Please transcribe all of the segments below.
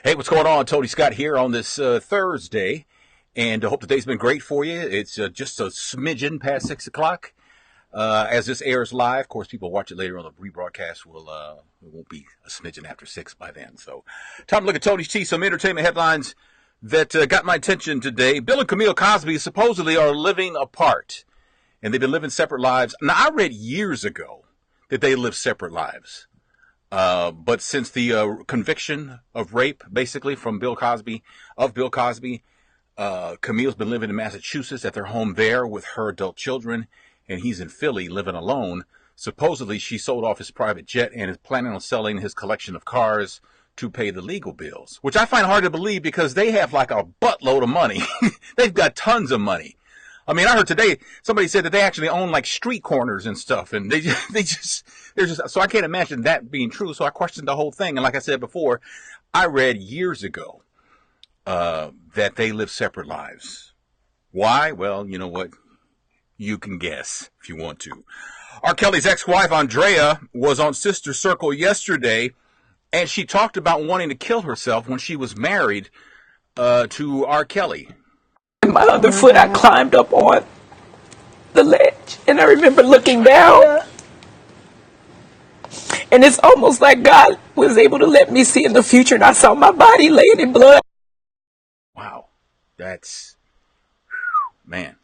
Hey, what's going on? Tony Scott here on this Thursday, and I hope the day's been great for you. It's just a smidgen past 6 o'clock. As this airs live, of course, people watch it later on the rebroadcast. It won't be a smidgen after 6 by then. So, time to look at Tony's Tea, some entertainment headlines that got my attention today. Bill and Camille Cosby supposedly are living apart, and they've been living separate lives. Now, I read years ago that they lived separate lives. But since the conviction of rape, basically, from Bill Cosby, Camille's been living in Massachusetts at their home there with her adult children, and he's in Philly living alone. Supposedly, she sold off his private jet and is planning on selling his collection of cars to pay the legal bills, which I find hard to believe because they have like a buttload of money. They've got tons of money. I mean, I heard today somebody said that they actually own like street corners and stuff, and they're just, so I can't imagine that being true. So I questioned the whole thing. And like I said before, I read years ago, that they live separate lives. Why? Well, you know what? You can guess if you want to. R. Kelly's ex-wife, Andrea, was on Sister Circle yesterday, and she talked about wanting to kill herself when she was married, to R. Kelly. My other foot, I climbed up on the ledge, and I remember looking down, and it's almost like God was able to let me see in the future, and I saw my body laying in blood. Wow, that's a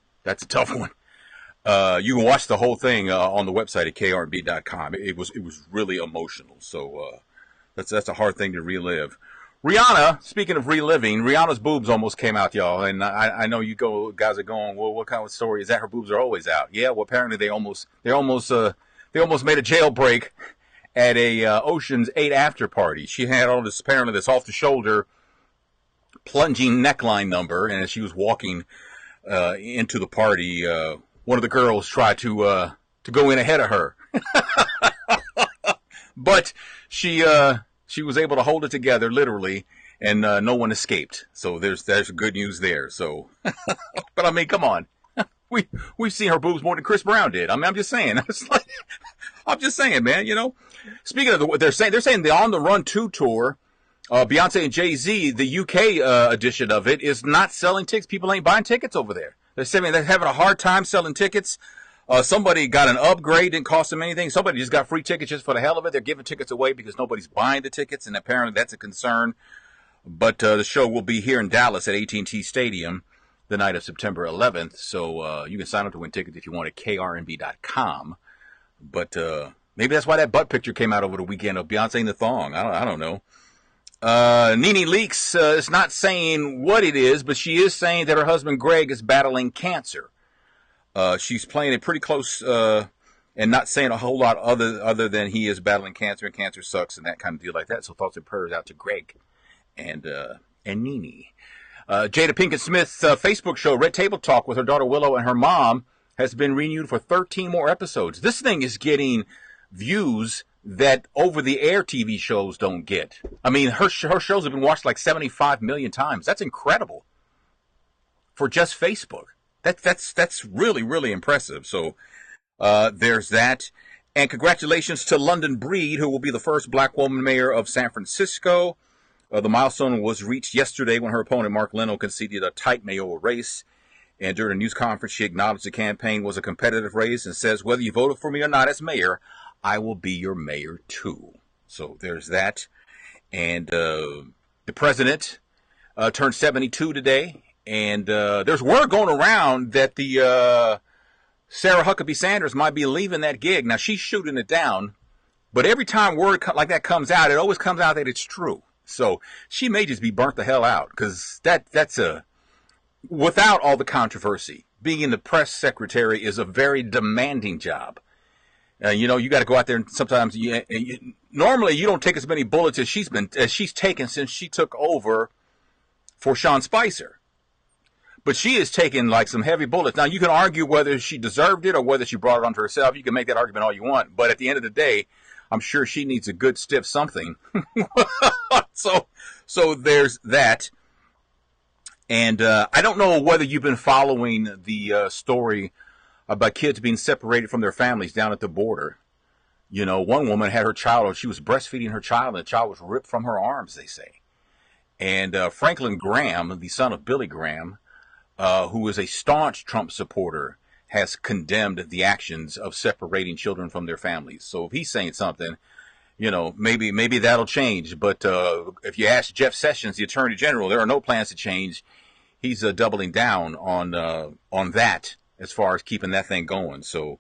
tough one. You can watch the whole thing on the website at krnb.com. It was really emotional, so that's a hard thing to relive. Rihanna, speaking of reliving, Rihanna's boobs almost came out, y'all. And I know guys are going, well, what kind of story is that? Her boobs are always out. Yeah, well, apparently they almost made a jailbreak at a Ocean's 8 after party. She had all this, apparently this off the shoulder plunging neckline number. And as she was walking into the party, one of the girls tried to go in ahead of her. But she was able to hold it together, literally, and no one escaped. So there's good news there. So, but I mean, come on, we've seen her boobs more than Chris Brown did. I mean, I'm just saying. I'm just saying, man. You know, speaking of they're saying the On the Run 2 tour, Beyonce and Jay-Z, the UK edition of it, is not selling tickets. People ain't buying tickets over there. They're saying they're having a hard time selling tickets. Somebody got an upgrade, didn't cost them anything. Somebody just got free tickets just for the hell of it. They're giving tickets away because nobody's buying the tickets, and apparently that's a concern. But the show will be here in Dallas at AT&T Stadium the night of September 11th. So you can sign up to win tickets if you want at krnb.com. But maybe that's why that butt picture came out over the weekend of Beyonce in the thong. I don't know. Nene Leakes is not saying what it is, but she is saying that her husband Greg is battling cancer. She's playing it pretty close and not saying a whole lot other than he is battling cancer and cancer sucks and that kind of deal like that. So thoughts and prayers out to Greg and Nene. Jada Pinkett Smith's Facebook show, Red Table Talk, with her daughter Willow and her mom has been renewed for 13 more episodes. This thing is getting views that over-the-air TV shows don't get. I mean, her shows have been watched like 75 million times. That's incredible for just Facebook. That's really, really impressive. So there's that. And congratulations to London Breed, who will be the first black woman mayor of San Francisco. The milestone was reached yesterday when her opponent, Mark Leno, conceded a tight mayoral race. And during a news conference, she acknowledged the campaign was a competitive race and says, whether you voted for me or not as mayor, I will be your mayor too. So there's that. And the president turned 72 today. And there's word going around that the Sarah Huckabee Sanders might be leaving that gig. Now, she's shooting it down. But every time word like that comes out, it always comes out that it's true. So she may just be burnt the hell out because that's without all the controversy. Being the press secretary is a very demanding job. You know, you got to go out there and sometimes normally you don't take as many bullets as she's taken since she took over for Sean Spicer. But she is taking like some heavy bullets. Now, you can argue whether she deserved it or whether she brought it onto herself. You can make that argument all you want. But at the end of the day, I'm sure she needs a good stiff something. So there's that. And I don't know whether you've been following the story about kids being separated from their families down at the border. You know, one woman had her child, she was breastfeeding her child, and the child was ripped from her arms, they say. And Franklin Graham, the son of Billy Graham, who is a staunch Trump supporter, has condemned the actions of separating children from their families. So if he's saying something, maybe that'll change. But if you ask Jeff Sessions, the Attorney General, there are no plans to change. He's doubling down on that as far as keeping that thing going. So,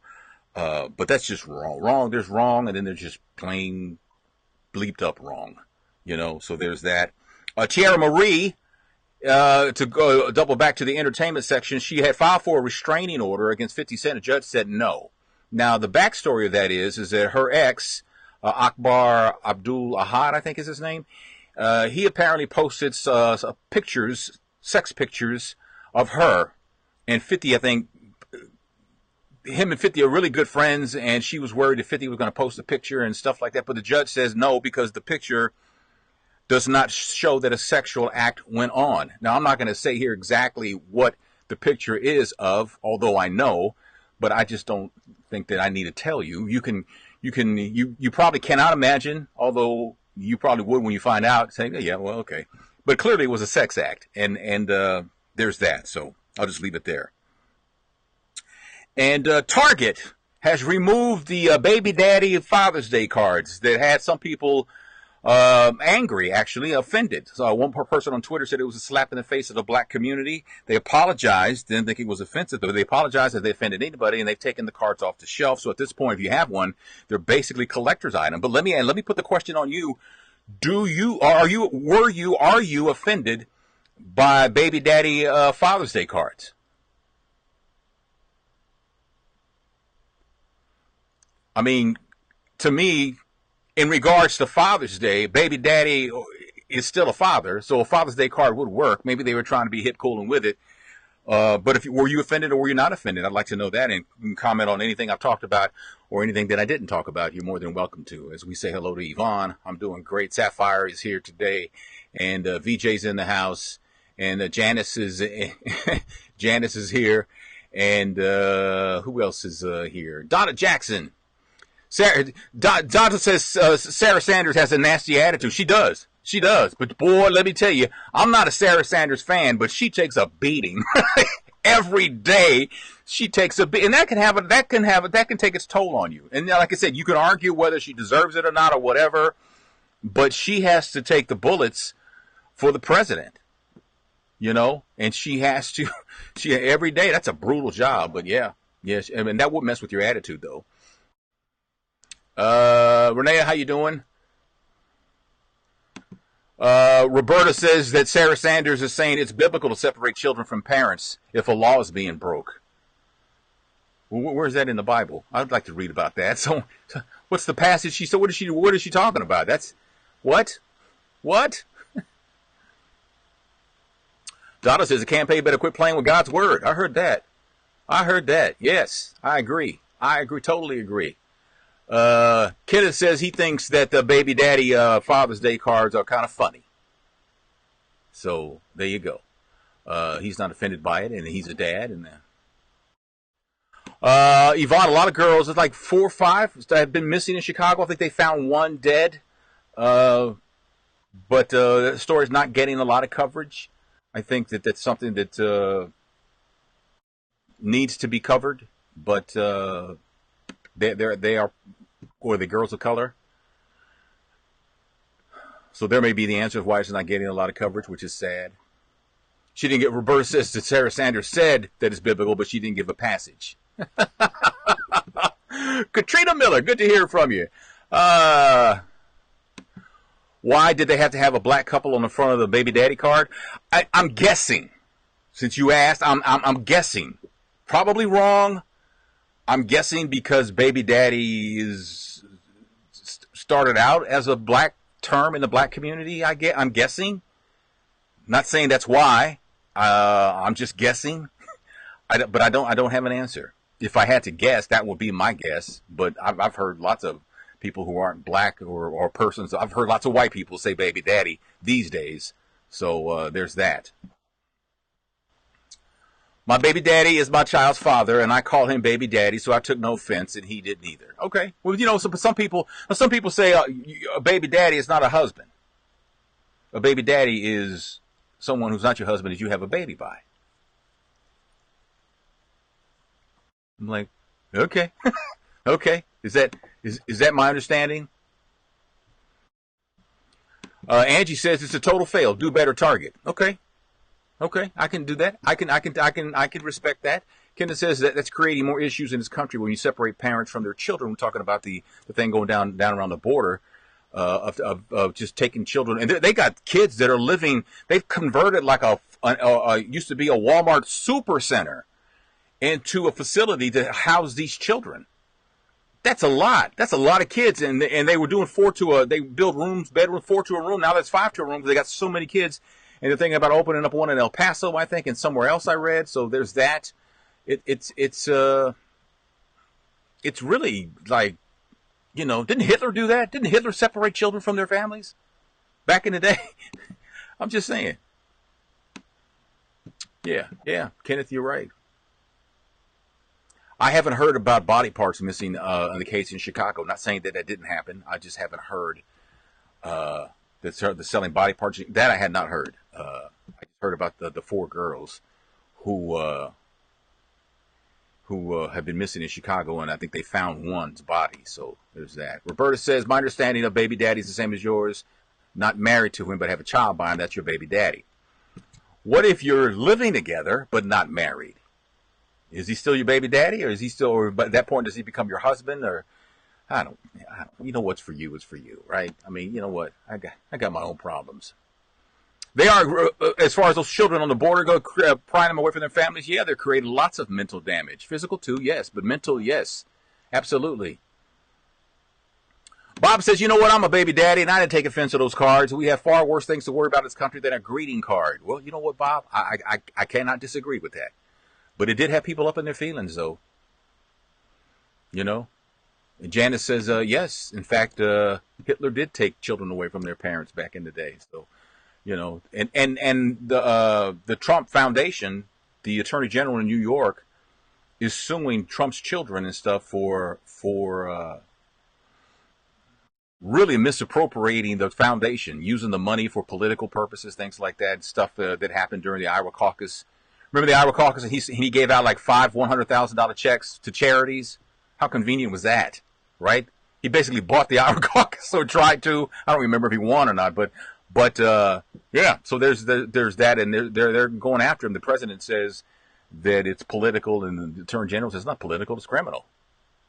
but that's just wrong. There's wrong, and then there's just plain bleeped up wrong. So there's that. Tierra Marie, to go double back to the entertainment section, she had filed for a restraining order against 50 Cent. A judge said no. Now, the backstory of that is that her ex, Akbar Abdul Ahad, I think is his name, he apparently posted pictures, sex pictures of her and 50, I think. Him and 50 are really good friends, and she was worried if 50 was going to post a picture and stuff like that. But the judge says no, because the picture does not show that a sexual act went on. Now, I'm not going to say here exactly what the picture is of, although I know, but I just don't think that I need to tell you. You probably cannot imagine, although you probably would when you find out, saying, yeah, well, okay. But clearly it was a sex act, and there's that. So I'll just leave it there. And Target has removed the baby daddy Father's Day cards that had some people angry, actually offended. So one person on Twitter said it was a slap in the face of the black community. They apologized, didn't think it was offensive, but they apologized if they offended anybody, and they've taken the cards off the shelf. So at this point, if you have one, they're basically collector's item. But let me put the question on you: are you offended by baby daddy Father's Day cards? I mean, to me, in regards to Father's Day, baby daddy is still a father, so a Father's Day card would work. Maybe they were trying to be hip, cool, and with it. But were you offended or were you not offended? I'd like to know that, and you can comment on anything I've talked about or anything that I didn't talk about. You're more than welcome to. As we say hello to Yvonne, I'm doing great. Sapphire is here today, and VJ's in the house, and Janice is Janice is here, and who else is here? Donna Jackson. Donna says Sarah Sanders has a nasty attitude. She does. But boy, let me tell you, I'm not a Sarah Sanders fan, but she takes a beating every day. She takes a beat, and that can take its toll on you. And like I said, you can argue whether she deserves it or not or whatever, but she has to take the bullets for the president, and she has to. She every day. That's a brutal job, but yeah, I mean that would mess with your attitude though. Renee, how you doing? Roberta says that Sarah Sanders is saying it's biblical to separate children from parents if a law is being broke. Where's that in the Bible? I'd like to read about that. So, what's the passage she said? What is she talking about? That's what? Donna says the campaign better quit playing with God's word. I heard that. Yes, I agree. Totally agree. Kenneth says he thinks that the baby daddy Father's Day cards are kind of funny. So there you go. He's not offended by it, and he's a dad. And Yvonne, a lot of girls, it's like 4 or 5 that have been missing in Chicago. I think they found one dead, but the story's not getting a lot of coverage. I think that's something that needs to be covered, but they are. Or the girls of color. So there may be the answer of why it's not getting a lot of coverage, which is sad. She didn't get, Roberta says that Sarah Sanders said that it's biblical, but she didn't give a passage. Katrina Miller, good to hear from you. Why did they have to have a black couple on the front of the baby daddy card? I'm guessing. Since you asked, I'm guessing. Probably wrong. I'm guessing because baby daddy started out as a black term in the black community. I'm guessing. Not saying that's why. I'm just guessing. But I don't have an answer. If I had to guess, that would be my guess. But I've heard lots of people who aren't black or persons. I've heard lots of white people say baby daddy these days. So there's that. My baby daddy is my child's father, and I call him baby daddy, so I took no offense, and he didn't either. Okay. Well, some people say a baby daddy is not a husband. a baby daddy is someone who's not your husband that you have a baby by. I'm like, okay, okay. Is that my understanding? Angie says it's a total fail. Do better, Target. Okay, okay. I can do that. I can respect that. Kenneth says that's creating more issues in this country when you separate parents from their children. We're talking about the thing going down around the border of just taking children, and they got kids that are living. They've converted like a used to be a Walmart super center into a facility to house these children. That's a lot. That's a lot of kids, and they were doing they build bedroom 4 to a room. Now that's 5 to a room because they got so many kids, and they're thinking about opening up one in El Paso, I think, and somewhere else I read. So there's that. It's really like, didn't Hitler do that? Didn't Hitler separate children from their families back in the day? I'm just saying. Yeah, Kenneth, you're right. I haven't heard about body parts missing in the case in Chicago. Not saying that didn't happen. I just haven't heard that the selling body parts. That I had not heard. I just heard about the 4 girls who have been missing in Chicago, and I think they found one's body. So there's that. Roberta says, my understanding of baby daddy is the same as yours. Not married to him, but have a child by him. That's your baby daddy. What if you're living together but not married? Is he still your baby daddy, or is he still? Or at that point, does he become your husband? Or I don't. What's for you is for you, right? I mean, you know what? I got my own problems. They are, as far as those children on the border go, prying them away from their families. Yeah, they're creating lots of mental damage. Physical too, yes, but mental, yes, absolutely. Bob says, you know what? I'm a baby daddy, and I didn't take offense to those cards. We have far worse things to worry about in this country than a greeting card. Well, you know what, Bob? I cannot disagree with that. But it did have people up in their feelings, though. And Janice says, yes. In fact, Hitler did take children away from their parents back in the day. So, and the Trump Foundation, the Attorney General in New York, is suing Trump's children and stuff for really misappropriating the foundation, using the money for political purposes, things like that, stuff that happened during the Iowa caucus. Remember the Iowa caucus, and he gave out like 5 $100,000 checks to charities? How convenient was that, right? He basically bought the Iowa caucus, or tried to. I don't remember if he won or not, but yeah. So there's that, and they're going after him. The president says that it's political, and the Attorney General says it's not political, it's criminal.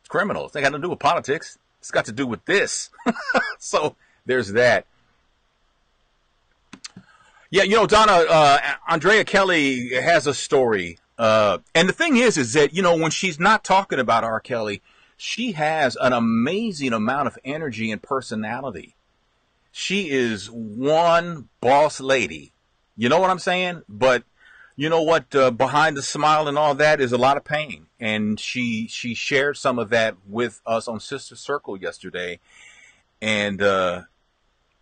It's criminal. It's not got nothing to do with politics. It's got to do with this. So there's that. Yeah, Donna, Andrea Kelly has a story. And the thing is that, when she's not talking about R. Kelly, she has an amazing amount of energy and personality. She is one boss lady. You know what I'm saying? But you know what? Behind the smile and all that is a lot of pain. And she shared some of that with us on Sister Circle yesterday. And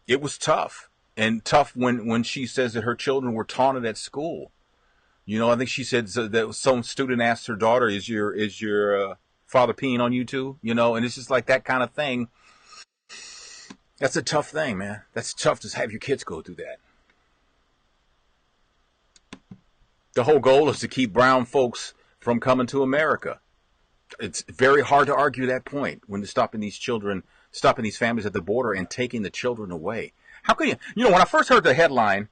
it was tough. And tough when she says that her children were taunted at school. I think she said that some student asked her daughter, is your father peeing on you too? And it's just like that kind of thing. That's a tough thing, man. That's tough to have your kids go through that. The whole goal is to keep brown folks from coming to America. It's very hard to argue that point when they're stopping these families at the border and taking the children away. How can you? When I first heard the headline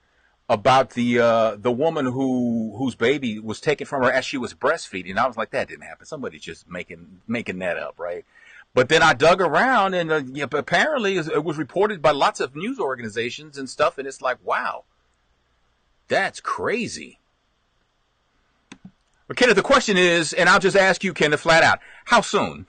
about the woman whose baby was taken from her as she was breastfeeding, I was like, that didn't happen. Somebody's just making that up, right? But then I dug around, and apparently it was reported by lots of news organizations and stuff, and it's like, wow, that's crazy. But Kenneth, the question is, and I'll just ask you, Kenneth, flat out, how soon?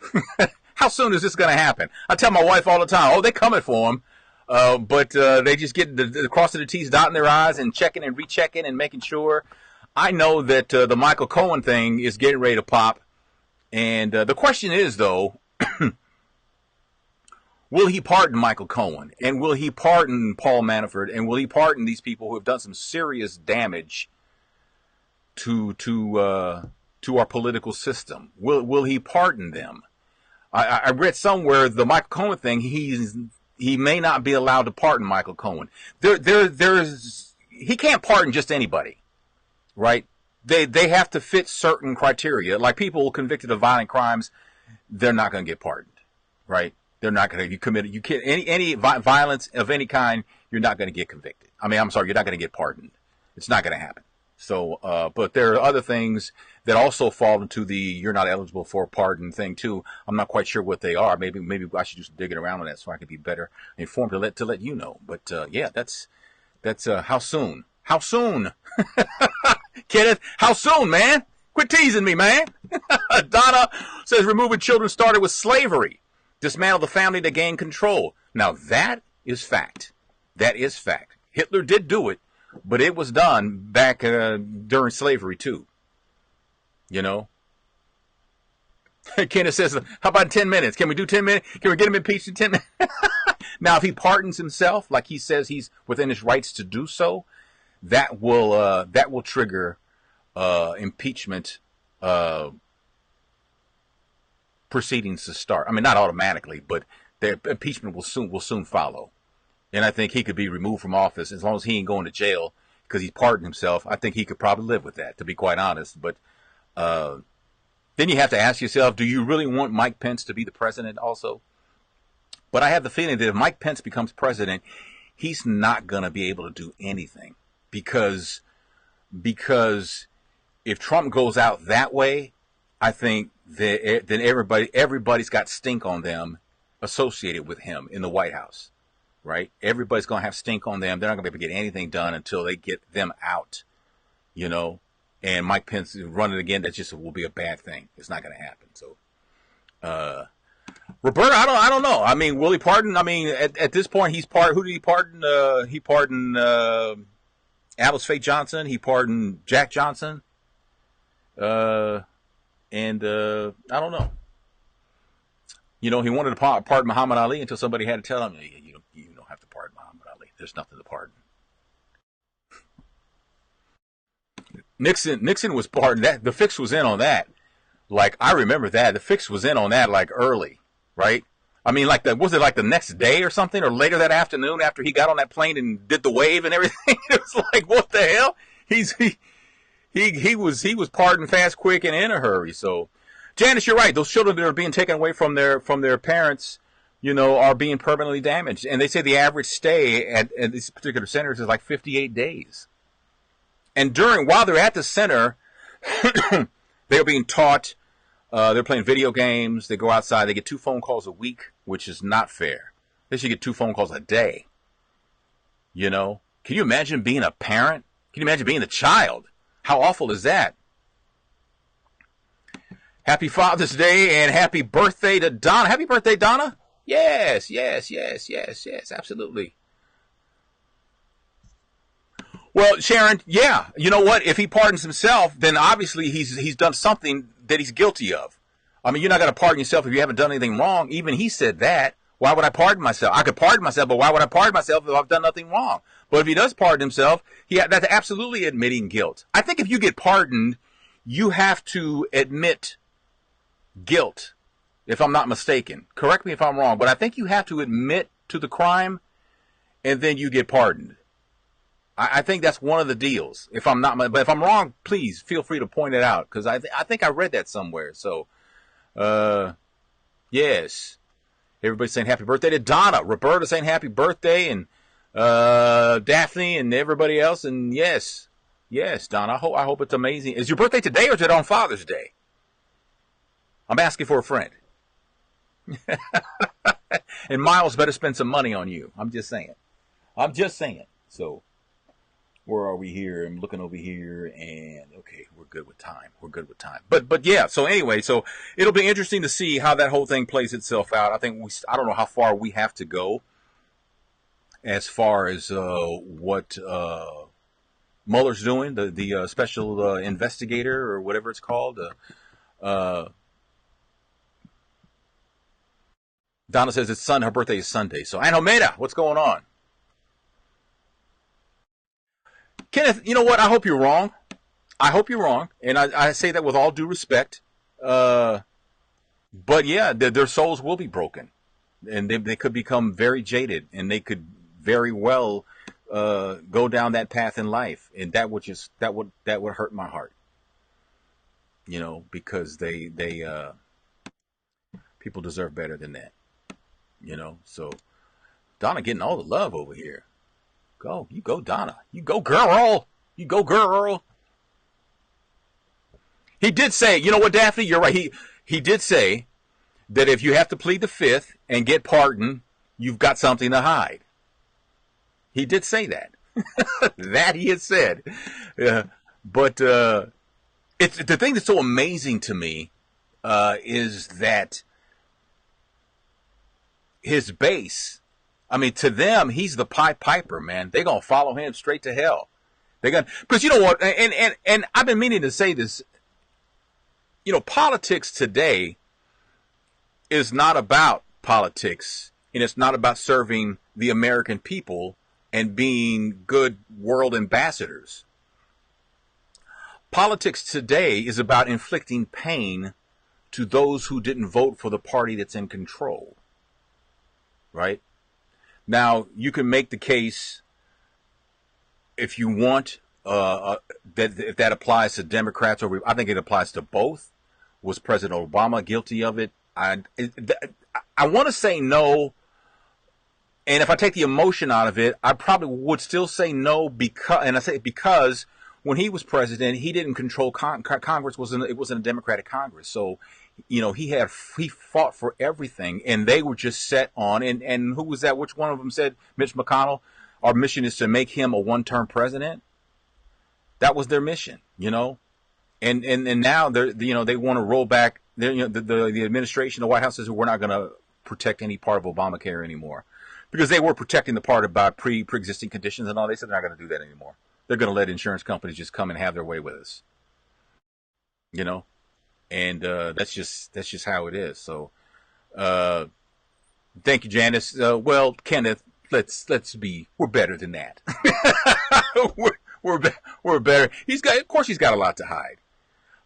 How soon is this going to happen? I tell my wife all the time, they're coming for him. But they just get the crossing the T's, dotting their I's, and checking and rechecking and making sure. I know that the Michael Cohen thing is getting ready to pop. And the question is, though, will he pardon Michael Cohen? And will he pardon Paul Manafort? And will he pardon these people who have done some serious damage to our political system? Will he pardon them? I read somewhere the Michael Cohen thing, he may not be allowed to pardon Michael Cohen. He can't pardon just anybody, right? They have to fit certain criteria. Like people convicted of violent crimes, they're not going to get pardoned, right? They're not going to. You can't any violence of any kind. You're not going to get convicted. I mean, I'm sorry, you're not going to get pardoned. It's not going to happen. So, but there are other things that also fall into the you're not eligible for a pardon thing too. I'm not quite sure what they are. Maybe I should do some digging around on that so I can be better informed to let you know. But yeah, that's how soon? How soon? Kenneth, how soon, man? Quit teasing me, man. Donna says removing children started with slavery. Dismantle the family to gain control. Now that is fact. That is fact. Hitler did do it, but it was done back during slavery too. You know. Kenneth says, how about 10 minutes? Can we do 10 minutes? Can we get him impeached in 10 minutes? Now, if he pardons himself, like he says he's within his rights to do so, that will trigger impeachment proceedings to start. I mean, not automatically, but the impeachment will soon follow. And I think he could be removed from office as long as he ain't going to jail because he pardoned himself. I think he could probably live with that, to be quite honest. But then you have to ask yourself, do you really want Mike Pence to be the president also? But I have the feeling that if Mike Pence becomes president, he's not going to be able to do anything because if Trump goes out that way, I think that then everybody's got stink on them associated with him in the White House, right? Everybody's going to have stink on them. They're not going to be able to get anything done until they get them out, you know? And Mike Pence running again, that just will be a bad thing. It's not going to happen. So, Roberta, I don't know. I mean, will he pardon? I mean, at this point, who did he pardon? He pardoned Alice Faye Johnson. He pardoned Jack Johnson. And I don't know. You know, he wanted to pardon Muhammad Ali until somebody had to tell him, you don't have to pardon Muhammad Ali. There's nothing to pardon. Nixon was pardoned. That the fix was in on that. Like, I remember that. The fix was in on that, like, early, right? I mean, like, was it like the next day or something, or later that afternoon after he got on that plane and did the wave and everything? It was like, what the hell? He was pardoned fast, quick, and in a hurry. So, Janice, you're right. Those children that are being taken away from their parents, you know, are being permanently damaged. And they say the average stay at these particular centers is like 58 days. And while they're at the center, they're being taught. They're playing video games. They go outside. They get 2 phone calls a week, which is not fair. They should get 2 phone calls a day. You know, can you imagine being a parent? Can you imagine being a child? How awful is that? Happy Father's Day and happy birthday to Donna. Happy birthday, Donna. Yes, absolutely. Well, Sharon, yeah. You know what? If he pardons himself, then obviously he's done something that he's guilty of. I mean, you're not going to pardon yourself if you haven't done anything wrong. Even he said that. Why would I pardon myself? I could pardon myself, but why would I pardon myself if I've done nothing wrong? But if he does pardon himself, that's absolutely admitting guilt. I think if you get pardoned, you have to admit guilt, if I'm not mistaken. Correct me if I'm wrong, but I think you have to admit to the crime, and then you get pardoned. I think that's one of the deals. But if I'm wrong, please feel free to point it out, because I think I read that somewhere. So, yes. Everybody's saying happy birthday to Donna. Roberta saying happy birthday, and Daphne and everybody else. And yes, Donna, I hope it's amazing. Is your birthday today or is it on Father's Day? I'm asking for a friend. And Miles better spend some money on you. I'm just saying. So, where are we here? I'm looking over here, and okay, we're good with time. But yeah. So anyway, so it'll be interesting to see how that whole thing plays itself out. I don't know how far we have to go as far as what Mueller's doing, the special investigator or whatever it's called. Donna says her birthday is Sunday. So, Ann Homeda, what's going on? Kenneth, you know what? I hope you're wrong. And I say that with all due respect. But yeah, their souls will be broken. and they could become very jaded, and they could very well go down that path in life, and that would hurt my heart, because they people deserve better than that, So Donna getting all the love over here. You go, Donna. You go, girl. You go, girl. He did say, you know what, Daphne, you're right. He did say that if you have to plead the fifth and get pardoned, you've got something to hide. He did say that. That he had said. But it's the thing that's so amazing to me is that his base, I mean, to them, he's the Pied Piper, man. They're going to follow him straight to hell. Because you know what, and I've been meaning to say this, politics today is not about politics, and it's not about serving the American people and being good world ambassadors. Politics today is about inflicting pain to those who didn't vote for the party that's in control. Right? Now, you can make the case, if you want, that if that applies to Democrats, or I think it applies to both. Was President Obama guilty of it? I want to say no, and if I take the emotion out of it, I probably would still say no, because when he was president, he didn't control Congress. It wasn't a Democratic Congress, so he fought for everything, and they were just set on. And who was that? Which one of them said? Mitch McConnell. Our mission is to make him a one-term president. That was their mission, And now they want to roll back. The administration, the White House says we're not going to protect any part of Obamacare anymore, because they were protecting the part about pre-existing conditions and all. They said they're not going to do that anymore. They're going to let insurance companies just come and have their way with us, And that's just how it is. So, thank you, Janice. Well, Kenneth, we're better than that. we're better. Of course, he's got a lot to hide.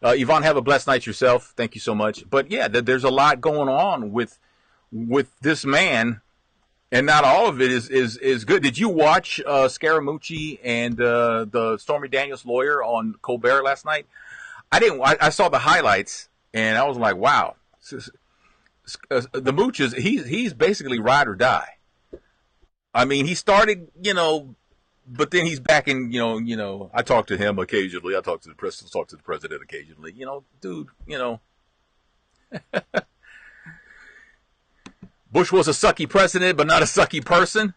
Yvonne, have a blessed night yourself. Thank you so much. But yeah, there's a lot going on with this man, and not all of it is good. Did you watch Scaramucci and the Stormy Daniels lawyer on Colbert last night? I didn't. I saw the highlights, and I was like, wow. The Mooch he's basically ride or die. I mean, he started, but then he's back in, I talk to him occasionally. I talk to the president occasionally. Dude, Bush was a sucky president, but not a sucky person.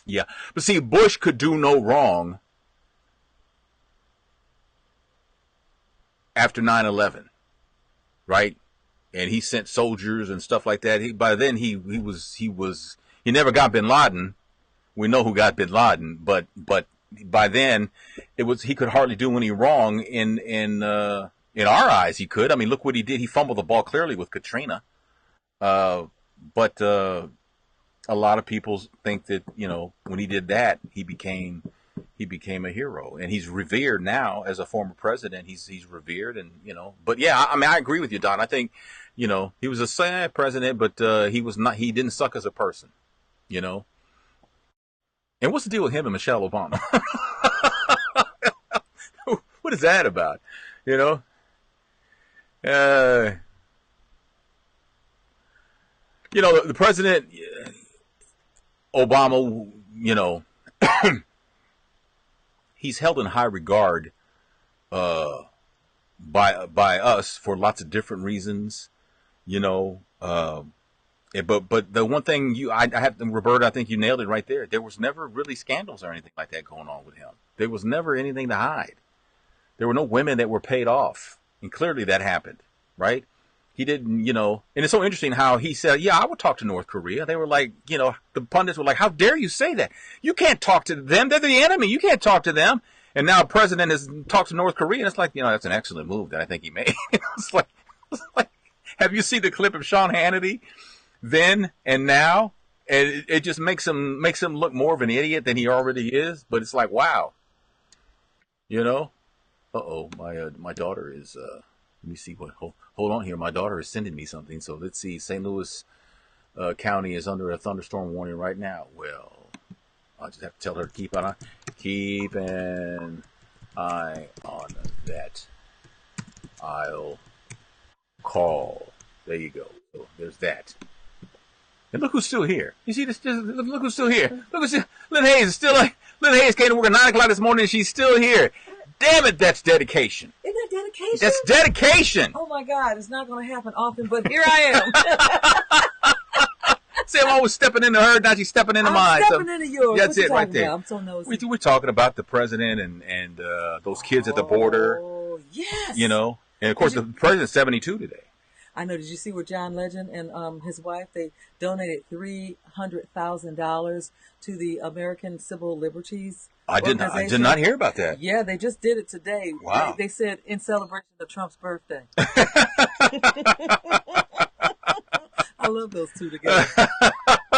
Yeah. But see, Bush could do no wrong after 9/11, right? And he sent soldiers and stuff like that. By then he never got Bin Laden. We know who got Bin Laden, but by then he could hardly do any wrong in our eyes. He could. I mean, look what he did. He fumbled the ball clearly with Katrina. But a lot of people think that when he did that, he became a hero, and he's revered now as a former president. He's revered, and But yeah, I mean, I agree with you, Don. I think he was a sad president, but he was not. He didn't suck as a person, And what's the deal with him and Michelle Obama? What is that about? The president, Obama, he's held in high regard by us for lots of different reasons, But the one thing I have to, Roberta, I think you nailed it right there. There was never really scandals or anything like that going on with him. There was never anything to hide. There were no women that were paid off, and clearly that happened, right? He didn't, and it's so interesting how he said, yeah, I would talk to North Korea. They were like, the pundits were like, how dare you say that? You can't talk to them. They're the enemy. You can't talk to them. And now the president has talked to North Korea, and it's like, that's an excellent move that I think he made. it's like, have you seen the clip of Sean Hannity then and now? And it just makes him look more of an idiot than he already is. But it's like, wow, my daughter is, let me see what, hold on here. My daughter is sending me something. So let's see, St. Louis County is under a thunderstorm warning right now. Well, I'll just have to tell her to keep an eye on that. I'll call. There you go. So there's that. And look who's still here. You see this? Look who's still here. Lynn Hayes is still like. Lynn Hayes came to work at 9 o'clock this morning and she's still here. Damn it, that's dedication. Isn't that dedication? That's dedication. Oh my God, it's not going to happen often, but here I am. See, I'm always stepping into her, now she's stepping into mine. I'm stepping into yours. That's What it you right talking there. about? I'm so nosy. We're talking about the president and those kids at the border. Oh, yes. You know, and of course the president's 72 today. I know. Did you see where John Legend and his wife, they donated $300,000 to the American Civil Liberties Organization? I did not hear about that. Yeah, they just did it today. Wow. They said in celebration of Trump's birthday. I love those two together.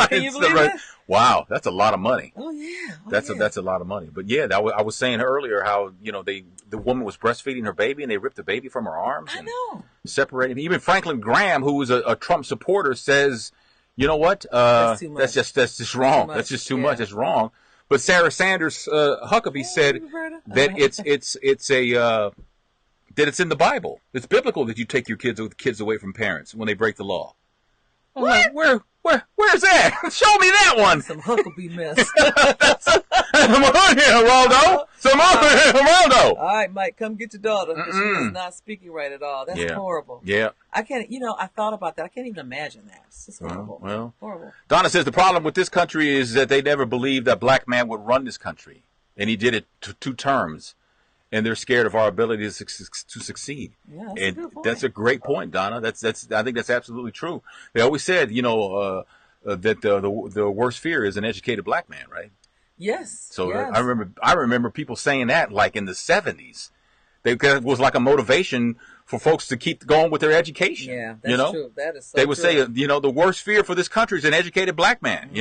Can you believe that? Wow, that's a lot of money. Oh yeah. That's a lot of money. But yeah, I was saying earlier how the woman was breastfeeding her baby and they ripped the baby from her arms. I know. Separated. Even Franklin Graham, who was a Trump supporter, says, you know what? That's too much. That's just wrong. That's just too much. That's wrong. But Sarah Sanders Huckabee said that that it's in the Bible. It's biblical that you take your kids away from parents when they break the law. What? Where's that? Show me that one. Some Huckabee mess. Come on here, Geraldo. Geraldo. All right, Mike, come get your daughter. She is not speaking right at all. That's horrible. Yeah. I can't, I thought about that. I can't even imagine that. It's just horrible. Well, horrible. Donna says the problem with this country is that they never believed that black man would run this country. And he did it 2 terms. And they're scared of our ability to succeed. Yeah, that's and a good point. That's a great point, Donna. I think that's absolutely true. They always said, that the worst fear is an educated black man, right? Yes. So yes. I remember people saying that like in the 70s. It was like a motivation for folks to keep going with their education. Yeah, that's true. That is so They would true. say, the worst fear for this country is an educated black man,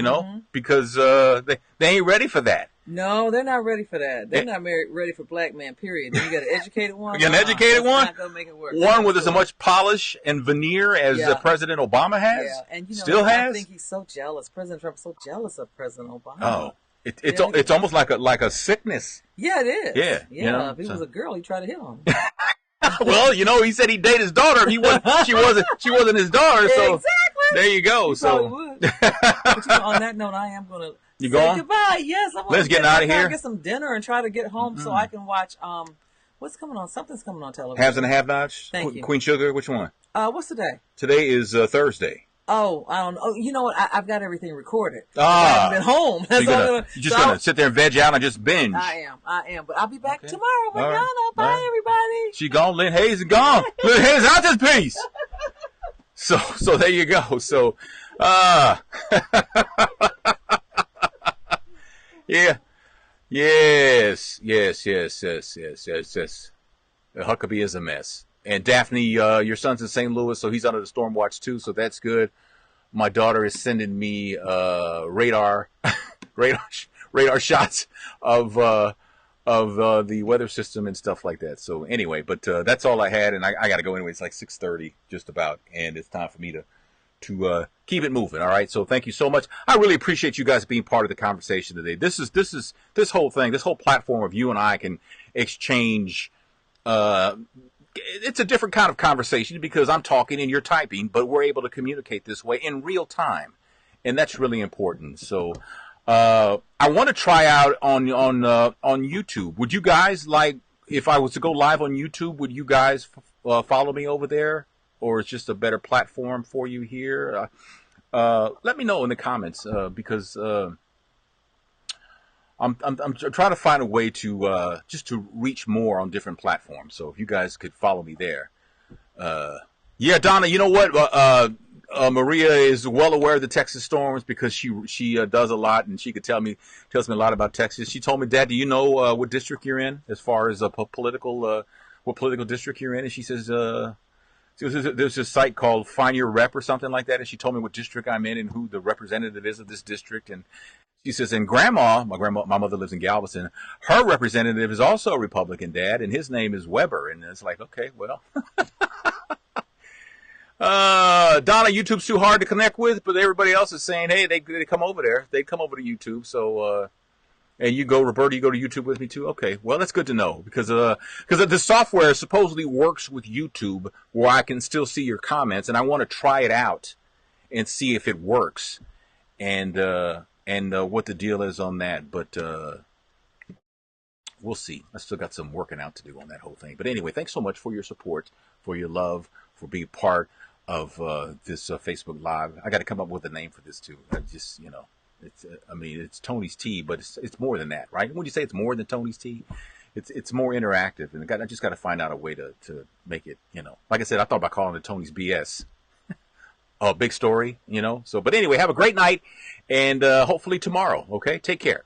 because they ain't ready for that. No, they're not ready for that. They're not ready for black man, period. Then you got an educated one. You got an educated one? Not gonna make it work. One with as much polish and veneer as President Obama has? Yeah, and still has? I think he's so jealous. President Trump is so jealous of President Obama. Oh. It's almost like a sickness. Yeah, it is. Yeah. Yeah. If he was a girl, he'd try to hit on him. Well, he said he'd date his daughter. She wasn't his daughter. So exactly. There you go. He so would. But on that note, I am going to say going? goodbye. Yes, I'm Let's get out of here. Get some dinner and try to get home so I can watch. What's coming on? Something's coming on television. Haves and Have-Nots. Thank you. Queen Sugar. Which one? What's today? Today is Thursday. Oh, I don't know. Oh, you know what? I've got everything recorded. Ah. I haven't been home. So you're just going to sit there and veg out and just binge. I am. But I'll be back tomorrow. But All right. bye, everybody. She gone. Lynn Hayes is gone. Lynn Hayes out this piece. So there you go. So, yeah. Yes. Huckabee is a mess. And Daphne, your son's in St. Louis, so he's under the storm watch too, so that's good. My daughter is sending me radar shots of the weather system and stuff like that. So anyway, but that's all I had, and I got to go anyway. It's like 6:30, just about, and it's time for me to keep it moving. All right. So thank you so much. I really appreciate you guys being part of the conversation today. This whole thing, this whole platform of you and I can exchange. It's a different kind of conversation because I'm talking and you're typing, but we're able to communicate this way in real time, and that's really important. So I want to try out on YouTube. Would you guys like, if I was to go live on YouTube, would you guys follow me over there, or it's just a better platform for you here? Let me know in the comments because I'm trying to find a way to just to reach more on different platforms. So if you guys could follow me there. Yeah, Donna, you know what? Maria is well aware of the Texas storms because she does a lot, and she tells me a lot about Texas. She told me, Dad, do you know what district you're in as far as what political district you're in? And she says there's this site called Find Your Rep or something like that, and she told me what district I'm in and who the representative is of this district. And she says, and my mother lives in Galveston. Her representative is also a Republican, Dad, and his name is Weber. And it's like, okay, well, Donna, YouTube's too hard to connect with, but everybody else is saying, hey, they come over there. They come over to YouTube. So, and you go, Roberta, you go to YouTube with me too? Okay, well, that's good to know because the software supposedly works with YouTube where I can still see your comments, and I want to try it out and see if it works and what the deal is on that. But we'll see. I still got some working out to do on that whole thing. But anyway, thanks so much for your support, for your love, for being part of this Facebook Live. I got to come up with a name for this too. I just, it's it's Tony's Tea, but it's more than that, right? When you say it's more than Tony's Tea, it's more interactive, and I just got to find out a way to make it, like I said, I thought about calling it Tony's BS. Oh, big story, So, but anyway, have a great night, and hopefully tomorrow. Okay, take care.